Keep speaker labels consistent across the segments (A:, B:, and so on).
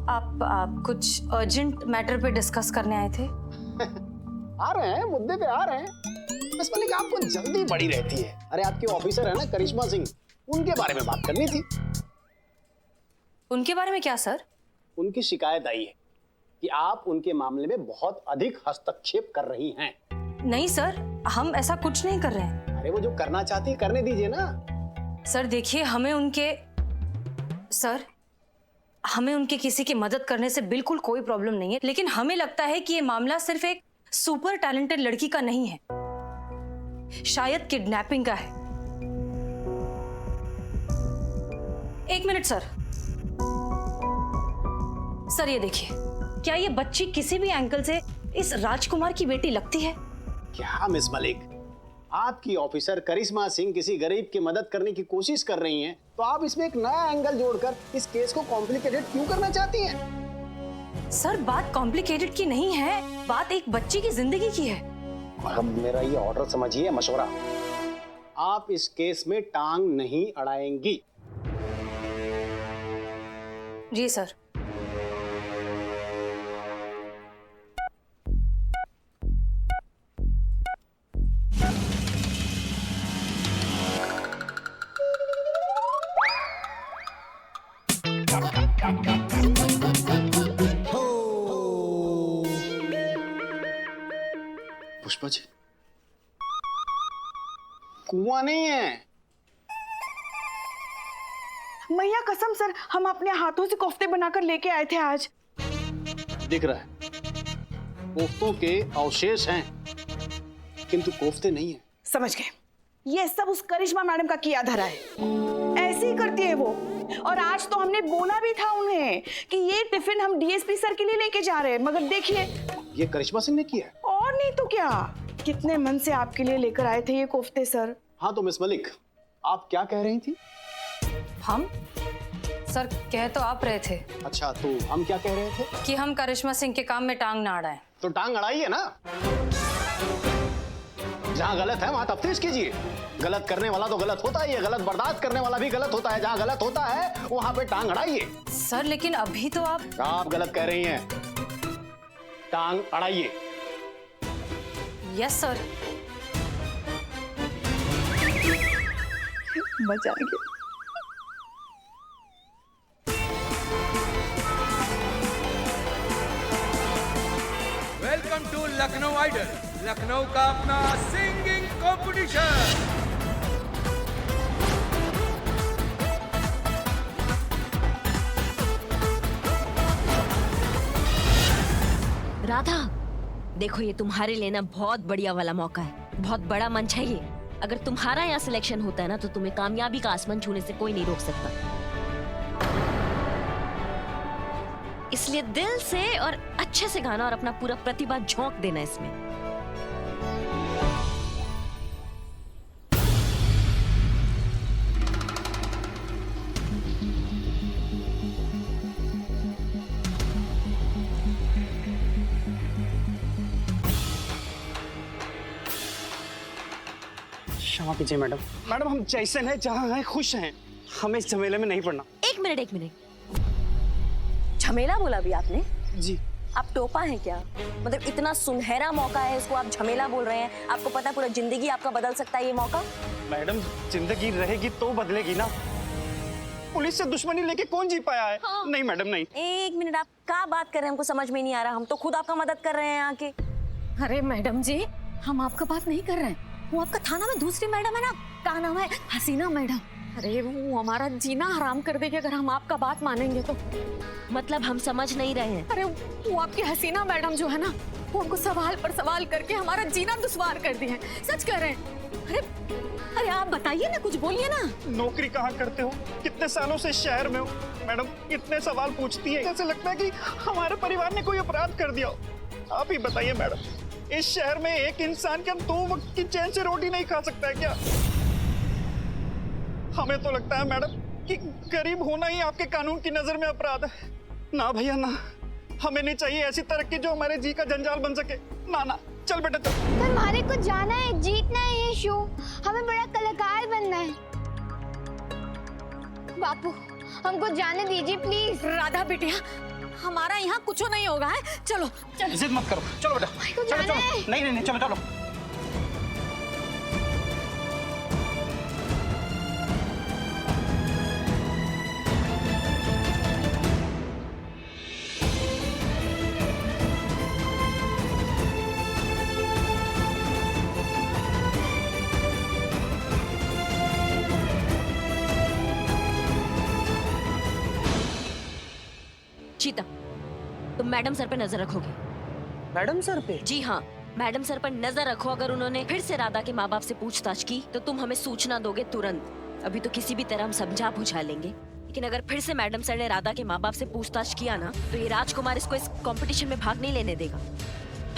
A: आप कुछ urgent matter पे डिस्कस करने आए थे?
B: आ रहे हैं, मुद्दे पे आ रहे हैं। मिस मलिक, आपको जल्दी बड़ी रहती है। अरे आपके ऑफिसर है ना करिश्मा सिंह, उनके बारे में बात करनी थी।
A: उनके बारे में क्या सर?
B: उनकी शिकायत आई है कि आप उनके मामले में बहुत अधिक हस्तक्षेप कर रही हैं।
A: नहीं सर, हम ऐसा कुछ नहीं कर रहे हैं।
B: अरे वो जो करना चाहती है करने दीजिए ना।
A: सर देखिए, हमें उनके किसी की मदद करने से बिल्कुल कोई प्रॉब्लम नहीं है, लेकिन हमें लगता है कि ये मामला सिर्फ एक सुपर टैलेंटेड लड़की का नहीं है, शायद किडनैपिंग का है। एक मिनट सर, ये देखिए, क्या ये बच्ची किसी भी एंगल से इस राजकुमार की बेटी लगती है?
B: क्या मिस मलिक, आपकी ऑफिसर करिश्मा सिंह किसी गरीब की मदद करने की कोशिश कर रही हैं, तो आप इसमें एक नया एंगल जोड़कर इस केस को कॉम्प्लिकेटेड क्यों करना चाहती हैं?
A: सर बात कॉम्प्लिकेटेड की नहीं है, बात एक बच्ची की जिंदगी की है।
B: अब मेरा ये ऑर्डर समझिए, मशवरा। आप इस केस में टांग नहीं अड़ाएंगी।
A: जी सर।
B: पुष्पा जी, कुआं नहीं है।
C: मैया कसम सर, हम अपने हाथों से कोफ्ते बनाकर लेके आए थे आज।
B: दिख रहा है, कोफ्तों के अवशेष हैं, किंतु कोफ्ते नहीं है।
C: समझ गए, ये सब उस करिश्मा मैडम का किया धरा है। ऐसे ही करती है वो। और आज तो हमने बोला भी था उन्हें कि ये टिफिन हम डीएसपी सर के लिए लेके जा रहे हैं, मगर देखिए,
B: ये करिश्मा सिंह ने किया है।
C: और नहीं तो क्या, कितने मन से आपके लिए लेकर आए थे ये कोफ्ते सर।
B: हाँ तो मिस मलिक, आप क्या कह रही थी?
A: हम सर कह तो आप रहे थे।
B: अच्छा, तो हम क्या कह रहे थे?
A: कि हम करिश्मा सिंह के काम में टांग ना अड़ाएं।
B: तो टांग अड़ाइए ना। जहाँ गलत है वहाँ तफ्तीश कीजिए। गलत करने वाला तो गलत होता ही है, गलत बर्दाश्त करने वाला भी गलत होता है। जहाँ गलत होता है वहाँ पे टांग अड़ाइए।
A: सर लेकिन अभी तो आप
B: गलत कह रही हैं। टांग अड़ाइए।
A: Yes sir.
C: मजा आ गया।
D: Welcome to Lucknow idol, Lucknow का अपना सिंगिंग कंपटीशन।
E: राधा, देखो ये तुम्हारे लिए ना बहुत बढ़िया वाला मौका है, बहुत बड़ा मंच है ये। अगर तुम्हारा यहाँ सिलेक्शन होता है ना, तो तुम्हें कामयाबी का आसमान छूने से कोई नहीं रोक सकता। इसलिए दिल से और अच्छे से गाना और अपना पूरा प्रतिभा झोंक देना इसमें।
F: क्षमा कीजिए मैडम। मैडम हम जैसे हैं जहाँ हैं खुश हैं, हमें इस झमेले में नहीं पड़ना।
E: एक मिनट। झमेला बोला भी आपने?
F: जी।
E: आप टोपा हैं क्या? मतलब इतना सुनहरा मौका है, इसको आप झमेला बोल रहे हैं? आपको पता है पूरा जिंदगी आपका बदल सकता है ये मौका।
F: मैडम जिंदगी रहेगी तो बदलेगी ना। पुलिस से दुश्मनी लेके कौन जी पाया है? हाँ। नहीं मैडम नहीं।
E: एक मिनट, आप क्या बात कर रहे हैं? हमको समझ में नहीं आ रहा। हम तो खुद आपका मदद कर रहे हैं आके।
G: अरे मैडम जी, हम आपका बात नहीं कर रहे हैं। वो आपका थाना में दूसरी मैडम है ना, क्या नाम है, हसीना मैडम। अरे वो हमारा जीना हराम कर देगी अगर हम आपका बात मानेंगे तो।
E: मतलब हम समझ नहीं रहे हैं।
G: अरे वो आपकी हसीना मैडम जो है ना, वो हमको सवाल पर सवाल करके हमारा जीना दुश्वार कर दिया है। सच कह रहे हैं। अरे आप बताइए ना, कुछ बोलिए ना।
F: नौकरी कहाँ करते हो? कितने सालों से इस शहर में हो? मैडम इतने सवाल पूछती है, जैसे लगता है कि हमारे परिवार ने कोई अपराध कर दिया हो। आप ही बताइए मैडम, इस शहर में एक इंसान क्या 2 वक्त की चैन से रोटी नहीं खा सकता है क्या? हमें तो लगता है मैडम कि गरीब होना ही आपके कानून की नजर में अपराध है। ना भैया ना, हमें नहीं चाहिए ऐसी तरक्की जो हमारे जी का जंजाल बन सके। ना ना, चल बेटा चल।
H: हमारे को जाना है, जीतना है ये शो, हमें बड़ा कलाकार बनना है। बापू हमको जाने दीजिए प्लीज।
G: राधा बिटिया, हमारा यहाँ कुछ नहीं होगा है। चलो चलो।
F: जिद मत करो, चलो बेटा,
H: को
F: चलो
H: जाना
F: चलो,
H: है।
F: नहीं नहीं नहीं, चलो चलो।
E: चीता, तुम मैडम सर पे नजर रखोगे?
B: मैडम सर पे?
E: जी हाँ, मैडम सर पर नजर रखो। अगर उन्होंने फिर से राधा के माँ बाप से पूछताछ की तो तुम हमें सूचना दोगे तुरंत। अभी तो किसी भी तरह हम समझा बुझा लेंगे, लेकिन अगर फिर से मैडम सर ने राधा के माँ बाप से पूछताछ किया ना तो ये राजकुमार इसको इस कंपटीशन में भाग नहीं लेने देगा।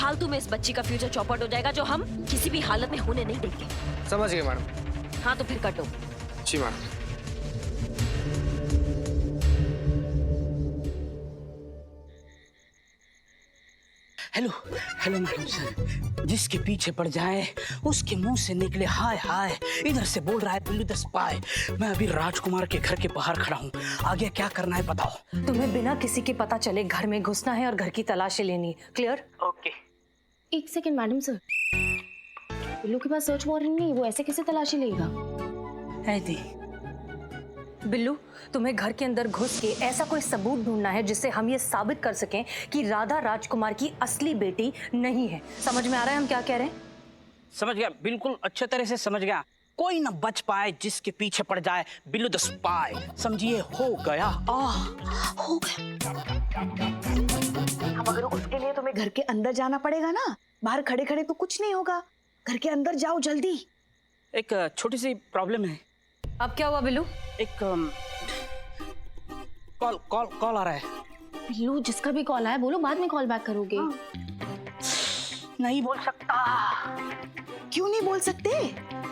E: फालतू में इस बच्ची का फ्यूचर चौपट हो जाएगा, जो हम किसी भी हालत में होने नहीं देंगे।
I: समझ गए मैडम।
E: हाँ तो फिर कटो।
I: जी madam.
J: Hello hello madam sir, जिसके पीछे पड़ जाए उसके मुंह से निकले हाय हाय। इधर से बोल रहा है बिल्लू द स्पाई। मैं अभी राजकुमार के घर के बाहर खड़ा हूँ, आगे क्या करना है बताओ।
A: तुम्हें बिना किसी के पता चले घर में घुसना है और घर की तलाशी लेनी है। क्लियर?
J: ओके।
H: एक सेकंड मैडम सर, बिल्लू के पास सर्च वारंट नहीं, वो ऐसे कैसे तलाशी लेगा?
J: है दी।
A: बिल्लू, तुम्हें घर के अंदर घुस के ऐसा कोई सबूत ढूंढना है जिससे हम ये साबित कर सकें कि राधा राजकुमार की असली बेटी नहीं है। समझ में आ रहा है हम क्या कह रहे हैं?
J: समझ गया, बिल्कुल अच्छे तरह से समझ गया। कोई ना बच पाए जिसके पीछे पड़ जाए बिल्लू द स्पाई। समझिए, हो गया। हो गया।
C: अब अगर उसके लिए तुम्हें घर के अंदर जाना पड़ेगा ना, बाहर खड़े खड़े तो कुछ नहीं होगा। घर के अंदर जाओ जल्दी।
J: एक छोटी सी प्रॉब्लम है।
A: अब क्या हुआ बिल्लू?
J: एक कॉल कॉल कॉल आ रहा है।
H: बिल्लू, जिसका भी कॉल आया बोलो बाद में कॉल बैक करोगे।
J: नहीं बोल सकता।
C: क्यों नहीं बोल सकते?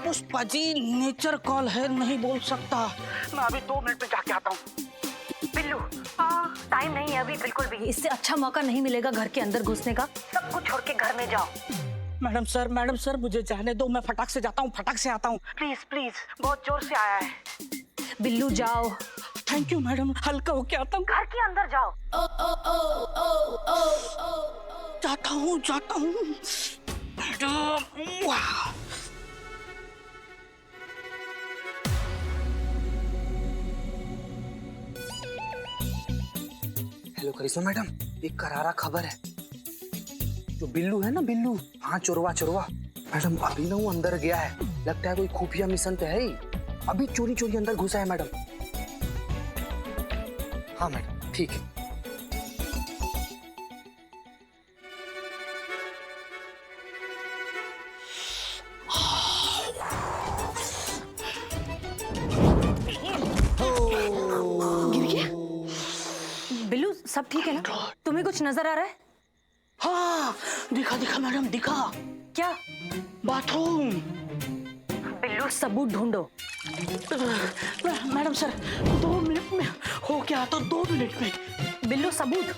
J: पुष्पा जी, नेचर कॉल है, नहीं बोल सकता। मैं अभी 2 मिनट में जाके आता हूँ।
A: बिल्लू, टाइम नहीं है अभी बिल्कुल भी। इससे अच्छा मौका नहीं मिलेगा घर के अंदर घुसने का। सब कुछ छोड़ के घर में जाओ।
J: मैडम सर मुझे जाने दो, मैं फटाक से जाता हूँ, फटाक से आता हूँ। प्लीज प्लीज, बहुत जोर से आया है।
A: बिल्लू जाओ।
J: थैंक यू मैडम, हल्का होके आता हूँ।
A: घर के अंदर जाओ।
J: जाता हूँ मैडम। वाह।
I: हेलो करिश्मा मैडम, एक करारा खबर है। जो बिल्लू है ना, बिल्लू, हाँ चोरवा चोरवा मैडम, अभी ना वो अंदर गया है। लगता है कोई खुफिया मिशन पे है ही। अभी चोरी चोरी अंदर घुसा है मैडम। हाँ मैडम, ठीक है।
A: बिल्लू, सब ठीक है ना? तुम्हें कुछ नजर आ रहा है?
J: हाँ, दिखा मैडम, दिखा।
A: क्या?
J: बाथरूम।
A: बिल्लू, सबूत ढूंढो।
J: मैडम सर, 2 मिनट में हो क्या? तो 2 मिनट में।
A: बिल्लू, सबूत।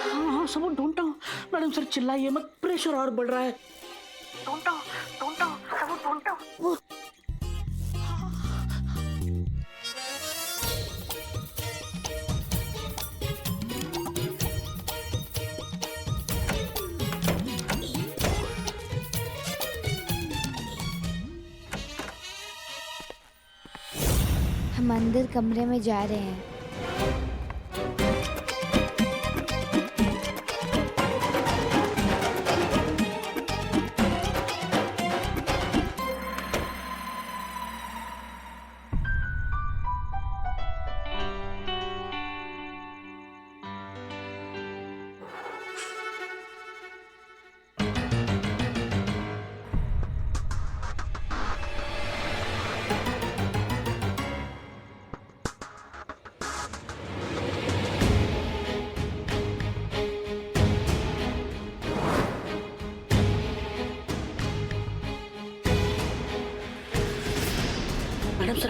J: हाँ, सबूत ढूंढता हूँ। मैडम सर चिल्लाइए मत, प्रेशर और बढ़ रहा है। ढूंढता हूँ, सबूत ढूंढता हूँ।
H: हम अंदर कमरे में जा रहे हैं।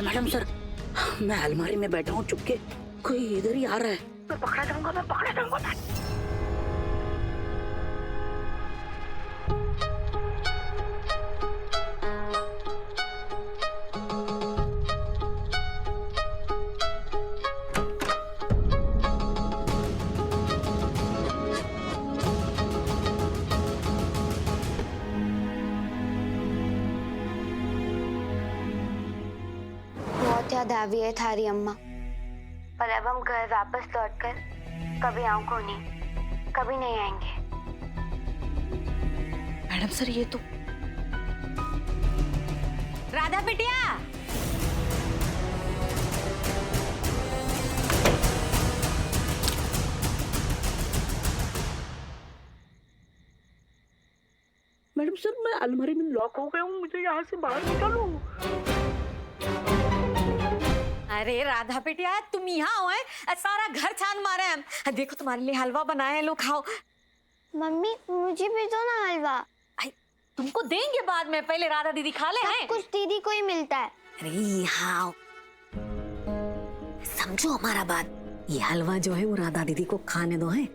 J: मैडम सर, मैं अलमारी में बैठा हूँ चुपके, कोई इधर ही आ रहा है। मैं पकड़ा जाऊंगा।
K: याद आ रही है थारी अम्मा, पर अब हम घर वापस लौटकर कभी आंखों नहीं, कभी नहीं आएंगे।
C: मैडम सर ये तो
G: राधा बिटिया,
J: मैडम सर मैं अलमारी में लॉक हो गया हूँ, मुझे यहाँ से बाहर निकालो।
G: अरे राधा बिटिया तुम यहाँ हो, सारा घर छान मारे हम। देखो तुम्हारे लिए हलवा बनाया है, लो खाओ।
K: मम्मी मुझे भी दो ना हलवा।
G: तुमको देंगे बाद में, पहले राधा दीदी खा ले।
K: सब कुछ दीदी को ही मिलता है।
G: अरे यहाँ समझो हमारा बात, ये हलवा जो है वो राधा दीदी को खाने दो है,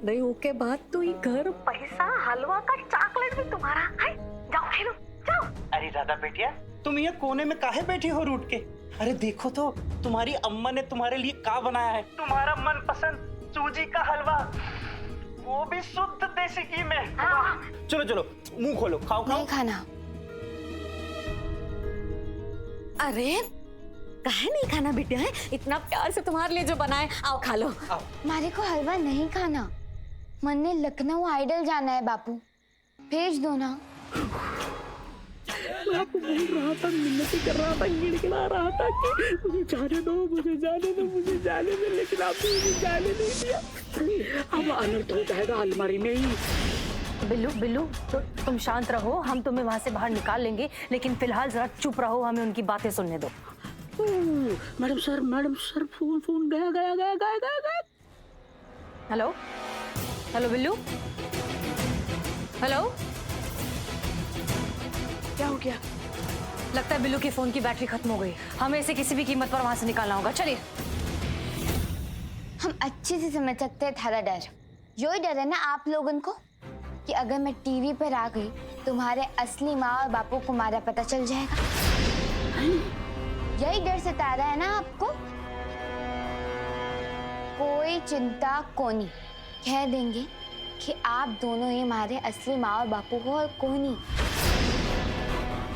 G: नहीं ओके बाद तो ये घर पैसा हलवा का चॉकलेट भी तुम्हारा है। जाओ खेलो जाओ।
F: अरे राधा बेटिया तुम ये कोने में काहे बैठी हो रूठ के? अरे देखो तो तुम्हारी अम्मा ने तुम्हारे लिए क्या बनाया है, तुम्हारा मनपसंद सूजी का हलवा, वो भी शुद्ध देसी घी में। चलो चलो मुंह खोलो, खाओ खाओ।
K: नहीं खाना।
G: अरे काहे नहीं खाना बेटा, है इतना प्यार से तुम्हारे लिए जो बनाए, आओ खा लो।
K: मारे को हलवा नहीं खाना, मन ने लखनऊ आइडल जाना है बापू, भेज दो ना।
J: मैं आपको बोल रहा था, मिन्नतें कर रहा था, गिड़गिड़ा रहा था कि मुझे जाने दो, मुझे जाने दो, मुझे जाने दो, लेकिन आपने मुझे जाने नहीं दिया। अब अनर्थ हो जाएगा अलमारी में ही।
A: बिल्लू बिल्लू तो तुम शांत रहो, हम तुम्हें वहाँ से बाहर निकाल लेंगे, लेकिन फिलहाल जरा चुप रहो, हमें उनकी बातें सुनने दो।
J: मैडम सर फोन गया।
A: Hello hello Billu, hello.
C: क्या हो गया?
A: लगता है बिल्लू के फोन की बैटरी खत्म हो गई, हमें इसे किसी भी कीमत पर वहां से निकालना होगा। चलिए।
K: हम अच्छे से समझ सकते हैं थारा डर, यही डर है ना आप लोगों को कि अगर मैं टीवी पर आ गई तुम्हारे असली माँ और बापू को हमारा पता चल जाएगा। यही डर सता रहा है ना आपको? कोई चिंता कोनी, कह देंगे कि आप दोनों ही हमारे असली माँ और बापू हो और कोई नहीं।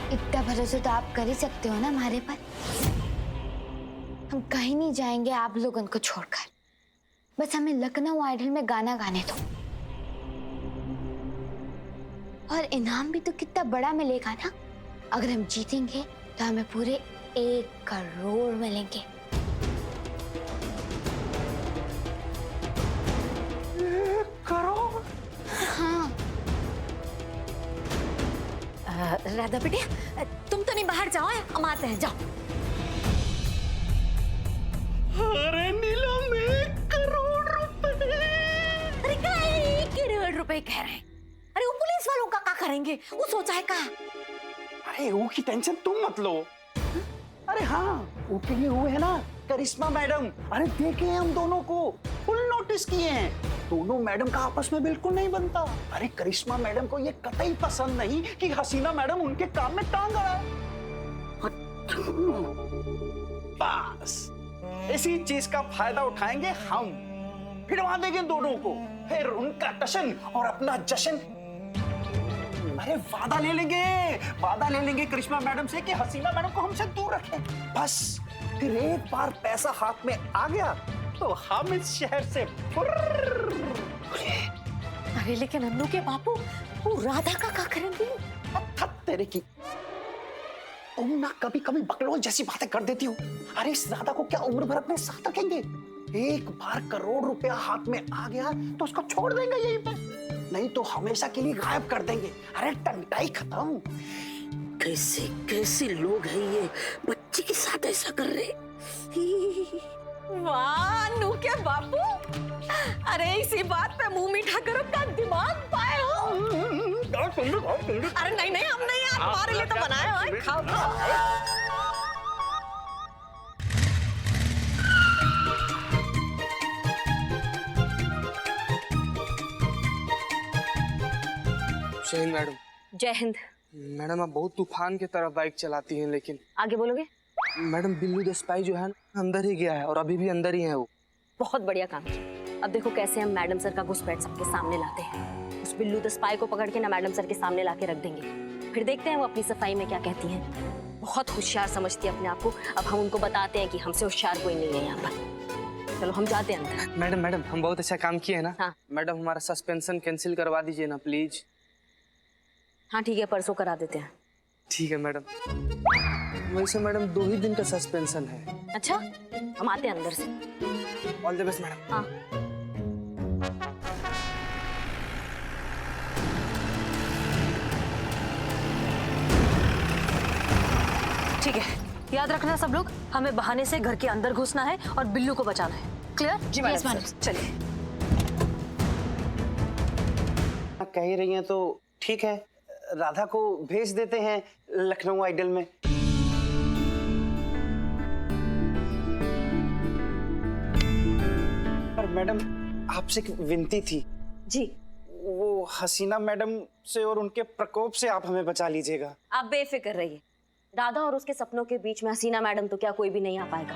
K: इतना भरोसा तो आप कर ही सकते हो ना हमारे पर। हम कहीं नहीं जाएंगे आप लोगों को छोड़कर, बस हमें लखनऊ आइडल में गाना गाने दो। और इनाम भी तो कितना बड़ा मिलेगा ना, अगर हम जीतेंगे तो हमें पूरे 1 करोड़ मिलेंगे।
F: 1 करोड़?
K: हाँ।
G: राधा बेटिया तुम तो नहीं बाहर जाओ, हम आते हैं, जाओ।
J: अरे नीलम 1 करोड़ रुपए।
G: अरे क्या 1 करोड़ रुपए कह रहे हैं? अरे वो पुलिस वालों का क्या करेंगे, वो सोचा है का?
F: अरे वो की टेंशन तुम मत लो। अरे हाँ वो के लिए हुए है ना करिश्मा मैडम, अरे देखे हैं हम दोनों को, फुल नोटिस किए हैं। दोनों मैडम का आपस में बिल्कुल नहीं बनता। अरे करिश्मा मैडम को ये कतई पसंद नहीं कि हसीना मैडम उनके काम में टांग अड़ाए। बस इसी चीज का फायदा उठाएंगे हम, भिड़वा देंगे दोनों को, फिर उनका टशन और अपना जश्न। अरे वादा ले लेंगे करिश्मा मैडम से कि हसीना मैडम को हमसे दूर रखें। बस फिर एक बार पैसा हाथ में आ गया तो हम इस शहर से
G: अरे लेकिन अन्नू के बापू वो राधा का क्या करेंगे?
F: तेरे की तुम ना कभी कभी बकलोल जैसी बातें कर देती हो। अरे इस राधा को क्या उम्र भर अपने साथ रखेंगे? एक बार 1 करोड़ रुपया हाथ में आ गया तो उसको छोड़ देंगे यहीं पे, नहीं तो हमेशा के लिए गायब कर देंगे। अरे टंटाई खत्म।
J: कैसे लोग हैं ये, बच्चे के साथ ऐसा कर रहे?
G: वाह अन्नू के बापू, अरे इसी बात पे मुंह मीठा करो का दिमाग पाए हो। अरे नहीं हम नहीं, हमारे लिए तो बनाया हुआ है, खाओ।
I: जय हिंद मैडम।
E: जय हिंद।
I: मैडम आप बहुत तूफान की तरह बाइक चलाती हैं, लेकिन
E: आगे बोलोगे?
I: मैडम बिल्लू देसाई जो है अंदर ही गया है और अभी भी अंदर ही है वो।
E: बहुत बढ़िया काम किया। अब देखो कैसे हम मैडम सर का घुसपैठ सबके सामने लाते हैं। उस बिल्लू द स्पाई को पकड़ के ना मैडम सर के सामने लाके रख देंगे, फिर देखते हैं वो अपनी सफाई में क्या कहती हैं। बहुत होशियार समझती है अपने आप को। अब हम उनको बताते हैं कि हमसे होशियार कोई नहीं है यहाँ पर। चलो हम जाते हैं अंदर।
I: मैडम मैडम हम बहुत अच्छा काम किए हैं ना।
E: हाँ।
I: मैडम हमारा सस्पेंशन कैंसिल करवा दीजिए ना प्लीज।
E: हाँ ठीक है, परसों करा देते हैं।
I: ठीक है मैडम। वैसे मैडम 2 ही दिन का सस्पेंशन है।
E: अच्छा, हम आते हैं अंदर से।
I: All the best madam.
E: हाँ।
A: ठीक है, याद रखना सब लोग, हमें बहाने से घर के अंदर घुसना है और बिल्लू को बचाना है। क्लियर?
C: जी मैडम।
A: चलिए।
F: कह ही रही हैं तो ठीक है, राधा को भेज देते हैं लखनऊ आइडल में। पर मैडम आपसे एक विनती थी।
E: जी।
F: वो हसीना मैडम से और उनके प्रकोप से आप हमें बचा लीजिएगा।
E: आप बेफिक्र रहिए, राधा और उसके सपनों के बीच में हसीना मैडम तो क्या कोई भी नहीं आ पाएगा।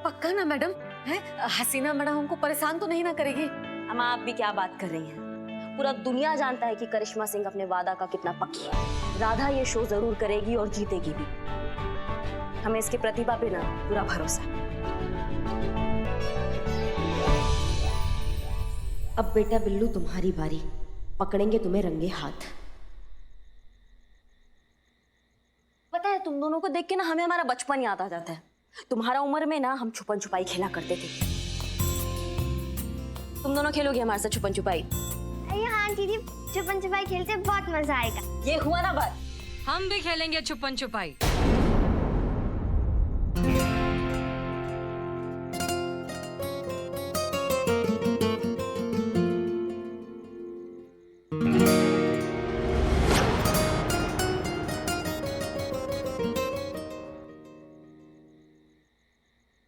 G: पक्का ना मैडम? है हसीना मैडम हमको परेशान तो नहीं ना करेगी?
E: अम्मा आप भी क्या बात कर रही हैं? पूरा दुनिया जानता है कि करिश्मा सिंह अपने वादा का कितना पक्की है। राधा ये शो जरूर करेगी और जीतेगी भी। हमें इसकी प्रतिभा पे ना पूरा भरोसा है। अब बेटा बिल्लू तुम्हारी बारी, पकड़ेंगे तुम्हें रंगे हाथ। पता है तुम दोनों को देख के ना हमें हमारा बचपन याद आ जाता है। तुम्हारा उम्र में ना हम छुपन छुपाई खेला करते थे। तुम दोनों खेलोगे हमारे साथ छुपन छुपाई?
K: अरे हाँ दीदी, छुपन छुपाई खेलते बहुत मजा आएगा।
E: ये हुआ ना बात।
A: हम भी खेलेंगे छुपन छुपाई।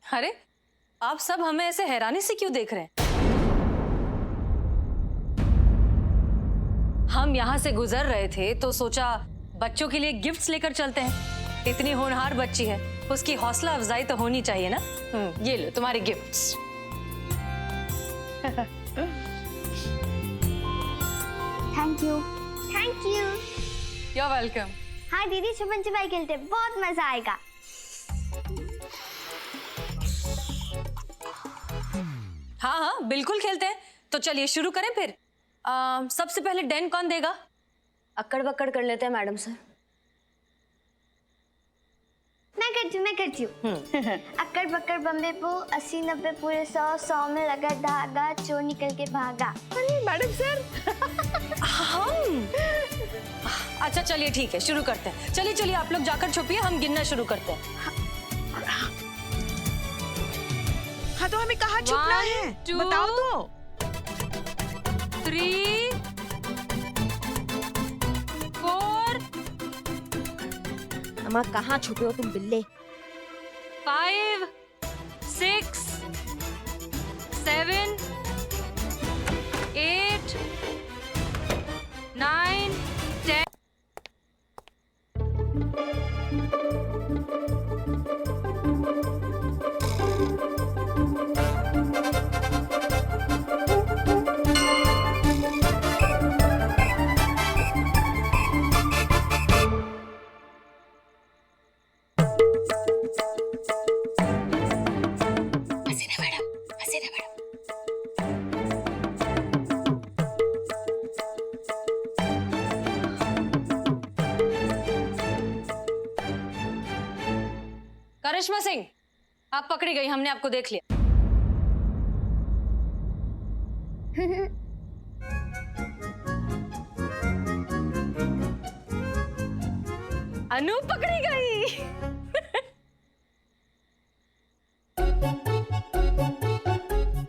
A: अरे आप सब हमें ऐसे हैरानी से क्यों देख रहे हैं? हम यहाँ से गुजर रहे थे तो सोचा बच्चों के लिए गिफ्ट्स लेकर चलते हैं। इतनी होनहार बच्ची है, उसकी हौसला अफजाई तो होनी चाहिए ना। ये लो तुम्हारे gifts.
K: Thank you. Thank you.
A: You are welcome.
K: हाँ दीदी, छुपन छुपाई खेलते बहुत मजा आएगा।
A: हाँ हाँ बिल्कुल खेलते हैं। तो चलिए शुरू करें फिर। सबसे पहले डेन कौन देगा?
E: अक्कड़ बक्कड़ कर लेते हैं मैडम सर।
K: मैं करती हूँ। अक्कड़ बक्कड़ बम्बे पो 80 90 पूरे 100 में लगा धागा, चोर निकल के भागा।
C: अरे मैडम सर।
A: हम अच्छा चलिए ठीक है, शुरू करते हैं। चलिए चलिए आप लोग जाकर छुपिए, हम गिनना शुरू करते हैं।
C: हाँ तो हमें कहाँ छुपना है?
A: 1 2
C: बताओ तो।
A: 3 4
E: अम्मा कहाँ छुपे हो तुम बिल्ले?
A: 5 6 7 8 9 10। करिश्मा सिंह, आप पकड़ी गई, हमने आपको देख लिया। अनु पकड़ी गई।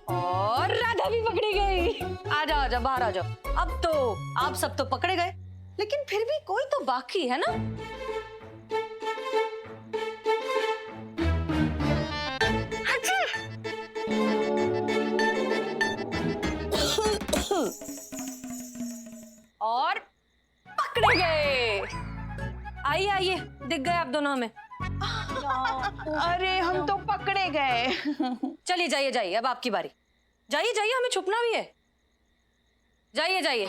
A: और राधा भी पकड़ी गई। आ जाओ आ जाओ, बाहर आ जाओ। अब तो आप सब तो पकड़े गए, लेकिन फिर भी कोई तो बाकी है ना। और पकड़े गए। आइए आइए, दिख गए आप दोनों हमें।
C: अरे हम तो पकड़े गए।
A: चलिए जाइए जाइए, अब आपकी बारी। जाइए जाइए, हमें छुपना भी है। जाइए जाइए।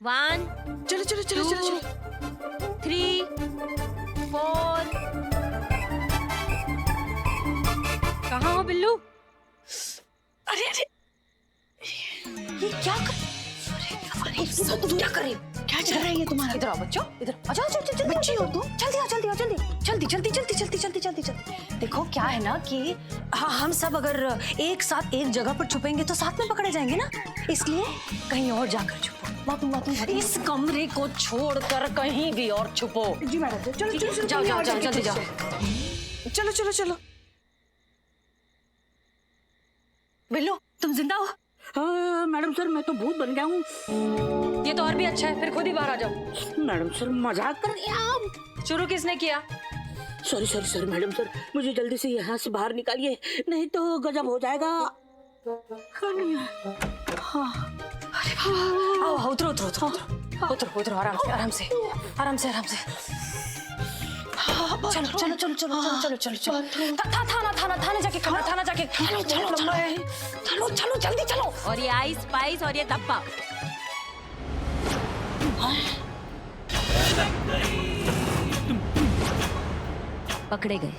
E: 1
C: चलो चलो चलो चलो चलो।
E: 3 फोन। कहाँ हो बिल्लू?
A: अरे अरे ये क्या कर तुम क्या कर रही हो?
C: क्या चल रहा है ये तुम्हारा?
A: इधर आओ बच्चों, इधर अच्छा अच्छा जल्दी
C: बच्ची हो तुम?
A: जल्दी आओ जल्दी आओ जल्दी जल्दी जल्दी जल्दी जल्दी जल्दी जल्दी जल्दी। देखो क्या है ना कि हाँ हम सब अगर एक साथ एक जगह पर छुपेंगे तो साथ में पकड़े जाएंगे ना, इसलिए कहीं और जाकर छुपो। इस कमरे को छोड़कर कहीं भी और छुपो।
C: जी मैडम, चलो चलो चलो,
A: जाओ जाओ जाओ जल्दी जाओ।
C: चलो चलो चलो।
A: बिल्लू तुम जिंदा हो?
J: हाँ, मैडम सर मैं तो भूत बन गया हूँ।
A: ये तो और भी अच्छा है, फिर खुद ही बाहर आ जाओ।
J: मैडम सर मजाक कर रही हैं आप।
A: शुरू किसने किया?
J: Sorry sorry sorry madam sir, मुझे जल्दी से यहाँ से बाहर निकालिए, नहीं तो गजब हो जाएगा।
A: आओ उतरो उतरो उतरो उतरो उतरो उतरो आराम से आराम से आराम से आराम से। चलो चलो चलो चलो चलो चलो चलो थाना जाके खाना, थाना जाके चलो चलो चलो चलो जल्दी चलो।
E: और ये आइस स्पाइस और ये डब्बा। पकड़े गए।